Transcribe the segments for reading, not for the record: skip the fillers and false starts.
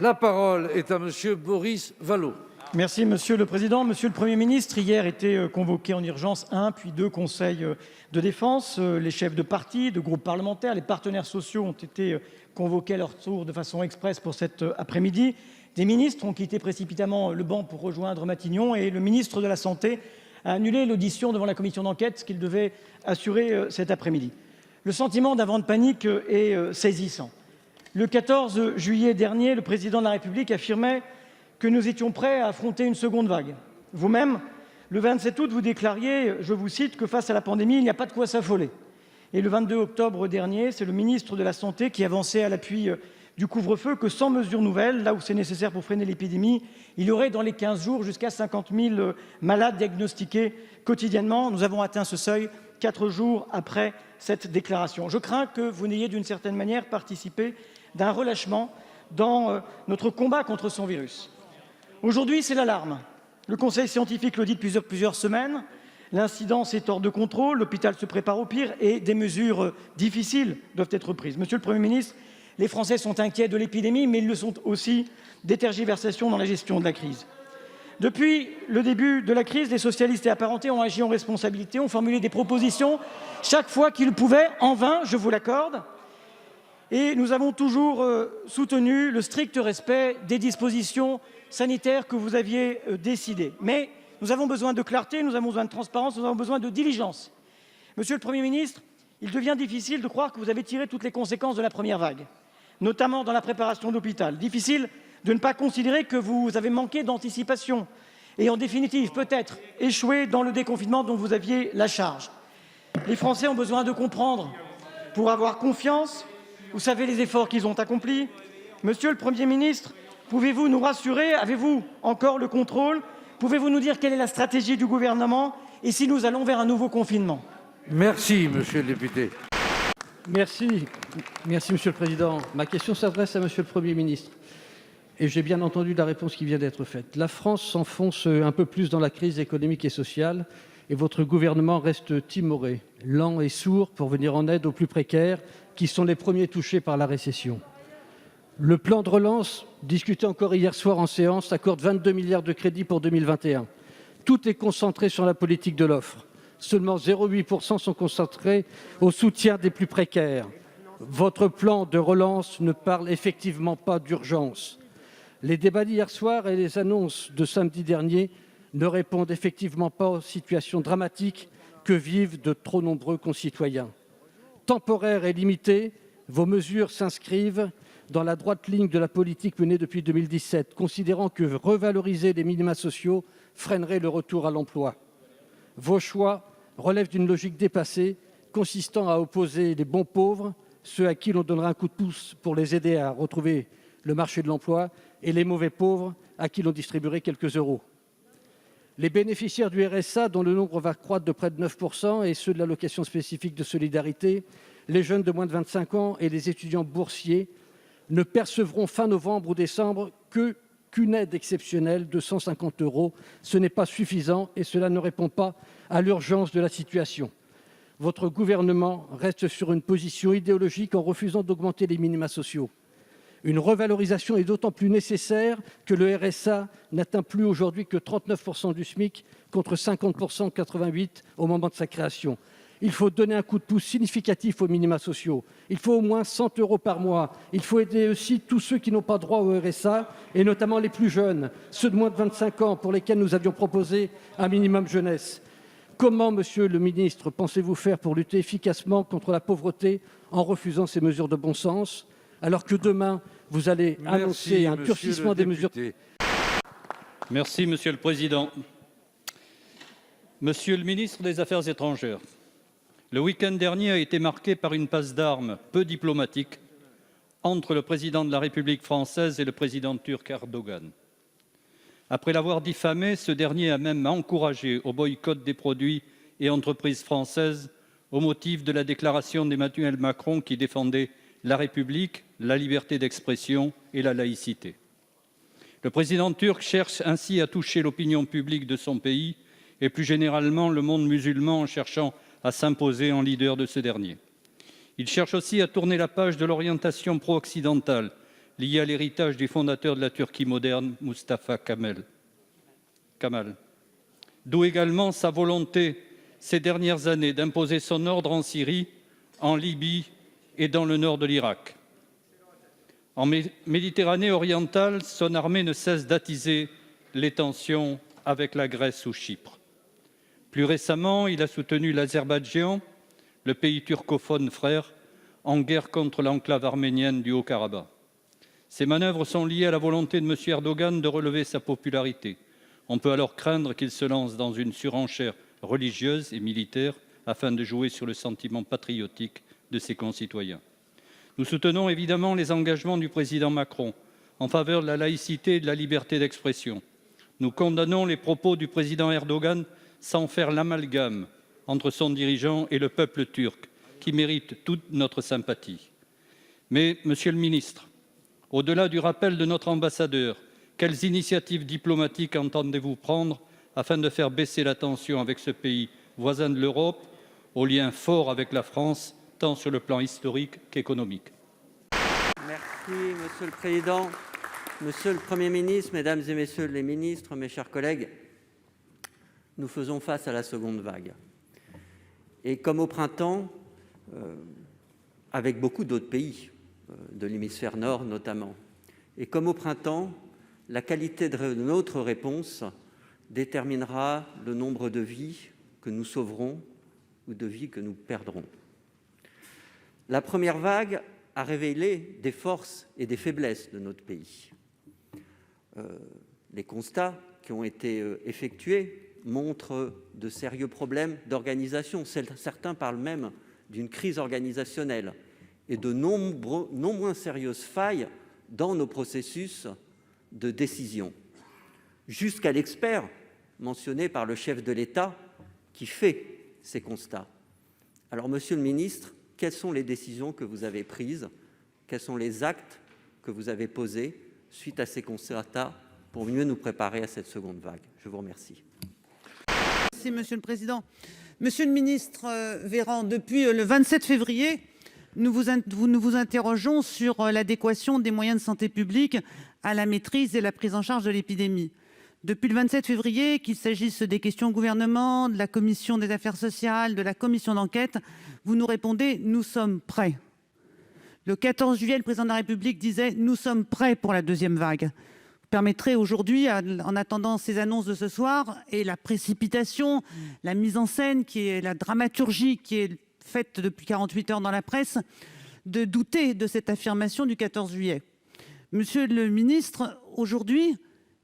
La parole est à Monsieur Boris Vallaud. Merci Monsieur le Président. Monsieur le Premier ministre, hier était convoqué en urgence un puis deux conseils de défense. Les chefs de partis, de groupes parlementaires, les partenaires sociaux ont été convoqués à leur tour de façon express pour cet après-midi. Des ministres ont quitté précipitamment le banc pour rejoindre Matignon et le ministre de la Santé a annulé l'audition devant la commission d'enquête qu'il devait assurer cet après-midi. Le sentiment d'un vent de panique est saisissant. Le 14 juillet dernier, le président de la République affirmait que nous étions prêts à affronter une seconde vague. Vous-même, le 27 août, vous déclariez, je vous cite, que face à la pandémie, il n'y a pas de quoi s'affoler. Et le 22 octobre dernier, c'est le ministre de la Santé qui avançait à l'appui du couvre-feu que sans mesures nouvelles, là où c'est nécessaire pour freiner l'épidémie, il y aurait dans les 15 jours jusqu'à 50 000 malades diagnostiqués quotidiennement. Nous avons atteint ce seuil 4 jours après cette déclaration. Je crains que vous n'ayez d'une certaine manière participé d'un relâchement dans notre combat contre son virus. Aujourd'hui, c'est l'alarme. Le conseil scientifique le dit depuis plusieurs semaines. L'incidence est hors de contrôle, l'hôpital se prépare au pire et des mesures difficiles doivent être prises. Monsieur le Premier ministre, les Français sont inquiets de l'épidémie, mais ils le sont aussi des tergiversations dans la gestion de la crise. Depuis le début de la crise, les socialistes et apparentés ont agi en responsabilité, ont formulé des propositions chaque fois qu'ils le pouvaient, en vain, je vous l'accorde. Et nous avons toujours soutenu le strict respect des dispositions sanitaires que vous aviez décidées. Mais nous avons besoin de clarté, nous avons besoin de transparence, nous avons besoin de diligence. Monsieur le Premier ministre, il devient difficile de croire que vous avez tiré toutes les conséquences de la première vague, notamment dans la préparation de l'hôpital. Difficile de ne pas considérer que vous avez manqué d'anticipation et, en définitive, peut-être échoué dans le déconfinement dont vous aviez la charge. Les Français ont besoin de comprendre pour avoir confiance. Vous savez les efforts qu'ils ont accomplis. Monsieur le Premier ministre, pouvez-vous nous rassurer? Avez-vous encore le contrôle? Pouvez-vous nous dire quelle est la stratégie du gouvernement et si nous allons vers un nouveau confinement? Merci, monsieur le député. Merci, Monsieur le Président. Ma question s'adresse à Monsieur le Premier ministre. Et j'ai bien entendu la réponse qui vient d'être faite. La France s'enfonce un peu plus dans la crise économique et sociale et votre gouvernement reste timoré, lent et sourd pour venir en aide aux plus précaires qui sont les premiers touchés par la récession. Le plan de relance, discuté encore hier soir en séance, accorde 22 milliards de crédits pour 2021. Tout est concentré sur la politique de l'offre. Seulement 0,8% sont concentrés au soutien des plus précaires. Votre plan de relance ne parle effectivement pas d'urgence. Les débats d'hier soir et les annonces de samedi dernier ne répondent effectivement pas aux situations dramatiques que vivent de trop nombreux concitoyens. Temporaires et limitées, vos mesures s'inscrivent dans la droite ligne de la politique menée depuis 2017, considérant que revaloriser les minima sociaux freinerait le retour à l'emploi. Vos choix relèvent d'une logique dépassée, consistant à opposer les bons pauvres, ceux à qui l'on donnera un coup de pouce pour les aider à retrouver le marché de l'emploi, et les mauvais pauvres, à qui l'on distribuerait quelques euros. Les bénéficiaires du RSA, dont le nombre va croître de près de 9%, et ceux de l'allocation spécifique de solidarité, les jeunes de moins de 25 ans et les étudiants boursiers ne percevront fin novembre ou décembre qu'une aide exceptionnelle de 150 €. Ce n'est pas suffisant et cela ne répond pas à l'urgence de la situation. Votre gouvernement reste sur une position idéologique en refusant d'augmenter les minima sociaux. Une revalorisation est d'autant plus nécessaire que le RSA n'atteint plus aujourd'hui que 39% du SMIC contre 50% en 88 au moment de sa création. Il faut donner un coup de pouce significatif aux minima sociaux. Il faut au moins 100 € par mois. Il faut aider aussi tous ceux qui n'ont pas droit au RSA, et notamment les plus jeunes, ceux de moins de 25 ans pour lesquels nous avions proposé un minimum jeunesse. Comment, Monsieur le ministre, pensez-vous faire pour lutter efficacement contre la pauvreté en refusant ces mesures de bon sens, alors que demain, vous allez annoncer un durcissement des mesures? Merci, Monsieur le Président. Monsieur le ministre des Affaires étrangères, le week-end dernier a été marqué par une passe d'armes peu diplomatique entre le président de la République française et le président turc Erdogan. Après l'avoir diffamé, ce dernier a même encouragé au boycott des produits et entreprises françaises au motif de la déclaration d'Emmanuel Macron qui défendait la République, la liberté d'expression et la laïcité. Le président turc cherche ainsi à toucher l'opinion publique de son pays et plus généralement le monde musulman en cherchant à s'imposer en leader de ce dernier. Il cherche aussi à tourner la page de l'orientation pro-occidentale liée à l'héritage du fondateur de la Turquie moderne, Mustafa Kemal. D'où également sa volonté, ces dernières années, d'imposer son ordre en Syrie, en Libye et dans le nord de l'Irak. En Méditerranée orientale, son armée ne cesse d'attiser les tensions avec la Grèce ou Chypre. Plus récemment, il a soutenu l'Azerbaïdjan, le pays turcophone frère, en guerre contre l'enclave arménienne du Haut-Karabakh. Ces manœuvres sont liées à la volonté de M. Erdogan de relever sa popularité. On peut alors craindre qu'il se lance dans une surenchère religieuse et militaire afin de jouer sur le sentiment patriotique de ses concitoyens. Nous soutenons évidemment les engagements du président Macron en faveur de la laïcité et de la liberté d'expression. Nous condamnons les propos du président Erdogan sans faire l'amalgame entre son dirigeant et le peuple turc, qui mérite toute notre sympathie. Mais, Monsieur le ministre, au-delà du rappel de notre ambassadeur, quelles initiatives diplomatiques entendez-vous prendre afin de faire baisser la tension avec ce pays voisin de l'Europe, aux liens forts avec la France, tant sur le plan historique qu'économique? Merci, Monsieur le Président. Monsieur le Premier ministre, Mesdames et Messieurs les ministres, mes chers collègues, nous faisons face à la seconde vague. Et comme au printemps, avec beaucoup d'autres pays, de l'hémisphère nord notamment, et comme au printemps, la qualité de notre réponse déterminera le nombre de vies que nous sauverons ou de vies que nous perdrons. La première vague a révélé des forces et des faiblesses de notre pays. Les constats qui ont été effectués montrent de sérieux problèmes d'organisation. Certains parlent même d'une crise organisationnelle et de non moins sérieuses failles dans nos processus de décision, jusqu'à l'expert mentionné par le chef de l'État qui fait ces constats. Alors, Monsieur le ministre, quelles sont les décisions que vous avez prises? Quels sont les actes que vous avez posés suite à ces constats pour mieux nous préparer à cette seconde vague? Je vous remercie. Merci, Monsieur le Président. Monsieur le ministre Véran, depuis le 27 février, nous vous interrogeons sur l'adéquation des moyens de santé publique à la maîtrise et la prise en charge de l'épidémie. Depuis le 27 février, qu'il s'agisse des questions au gouvernement, de la commission des affaires sociales, de la commission d'enquête, vous nous répondez « nous sommes prêts ». Le 14 juillet, le président de la République disait « nous sommes prêts pour la deuxième vague ». Vous permettrez aujourd'hui, en attendant ces annonces de ce soir, et la précipitation, la mise en scène, la dramaturgie qui est faite depuis 48 heures dans la presse, de douter de cette affirmation du 14 juillet. Monsieur le ministre, aujourd'hui,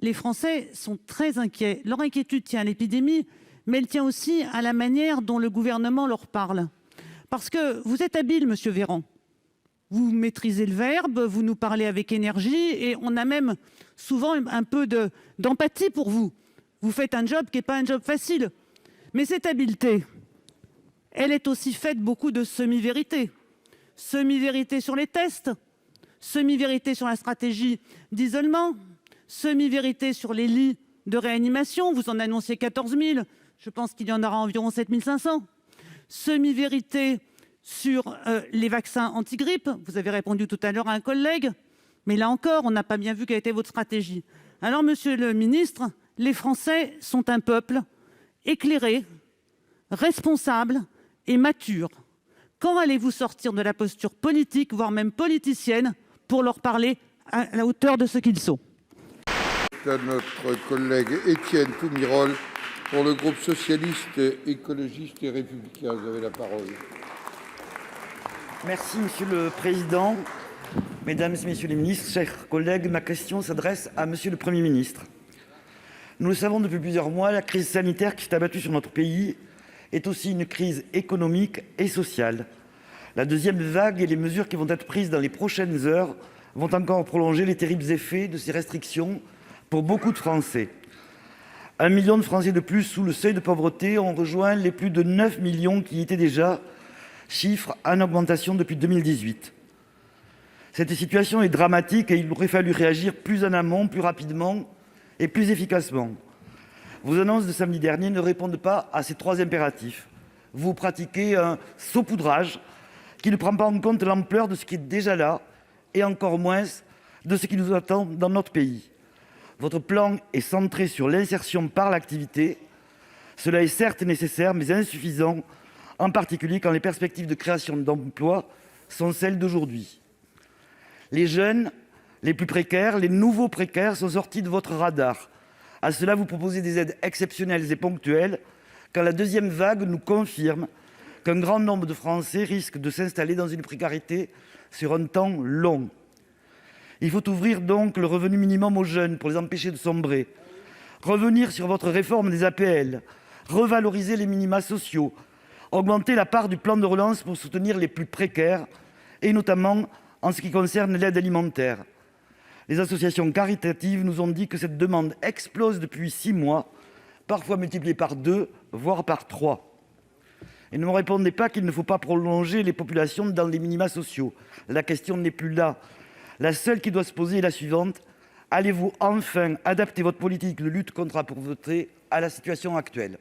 les Français sont très inquiets. Leur inquiétude tient à l'épidémie, mais elle tient aussi à la manière dont le gouvernement leur parle. Parce que vous êtes habile, monsieur Véran. Vous maîtrisez le verbe, vous nous parlez avec énergie et on a même souvent un peu d'empathie pour vous. Vous faites un job qui n'est pas un job facile. Mais cette habileté, elle est aussi faite beaucoup de semi-vérités. Semi-vérité sur les tests, semi-vérité sur la stratégie d'isolement, semi-vérité sur les lits de réanimation. Vous en annonciez 14 000, je pense qu'il y en aura environ 7 500. Semi-vérité sur les vaccins anti-grippe. Vous avez répondu tout à l'heure à un collègue, mais là encore, on n'a pas bien vu quelle était votre stratégie. Alors, monsieur le ministre, les Français sont un peuple éclairé, responsable et mature. Quand allez-vous sortir de la posture politique, voire même politicienne, pour leur parler à la hauteur de ce qu'ils sont? À notre collègue Étienne Poumirol, pour le groupe socialiste, écologiste et républicain. Vous avez la parole. Merci, Monsieur le Président. Mesdames et Messieurs les ministres, chers collègues, ma question s'adresse à Monsieur le Premier ministre. Nous le savons depuis plusieurs mois, la crise sanitaire qui s'est abattue sur notre pays est aussi une crise économique et sociale. La deuxième vague et les mesures qui vont être prises dans les prochaines heures vont encore prolonger les terribles effets de ces restrictions pour beaucoup de Français. 1 million de Français de plus sous le seuil de pauvreté ont rejoint les plus de 9 millions qui y étaient déjà, chiffre en augmentation depuis 2018. Cette situation est dramatique et il aurait fallu réagir plus en amont, plus rapidement et plus efficacement. Vos annonces de samedi dernier ne répondent pas à ces trois impératifs. Vous pratiquez un saupoudrage qui ne prend pas en compte l'ampleur de ce qui est déjà là et encore moins de ce qui nous attend dans notre pays. Votre plan est centré sur l'insertion par l'activité. Cela est certes nécessaire, mais insuffisant, en particulier quand les perspectives de création d'emplois sont celles d'aujourd'hui. Les jeunes, les plus précaires, les nouveaux précaires sont sortis de votre radar. À cela, vous proposez des aides exceptionnelles et ponctuelles, quand la deuxième vague nous confirme qu'un grand nombre de Français risquent de s'installer dans une précarité sur un temps long. Il faut ouvrir donc le revenu minimum aux jeunes pour les empêcher de sombrer, revenir sur votre réforme des APL, revaloriser les minima sociaux, augmenter la part du plan de relance pour soutenir les plus précaires, et notamment en ce qui concerne l'aide alimentaire. Les associations caritatives nous ont dit que cette demande explose depuis 6 mois, parfois multipliée par 2, voire par 3. Et ne me répondez pas qu'il ne faut pas prolonger les populations dans les minima sociaux. La question n'est plus là. La seule qui doit se poser est la suivante: allez-vous enfin adapter votre politique de lutte contre la pauvreté à la situation actuelle ?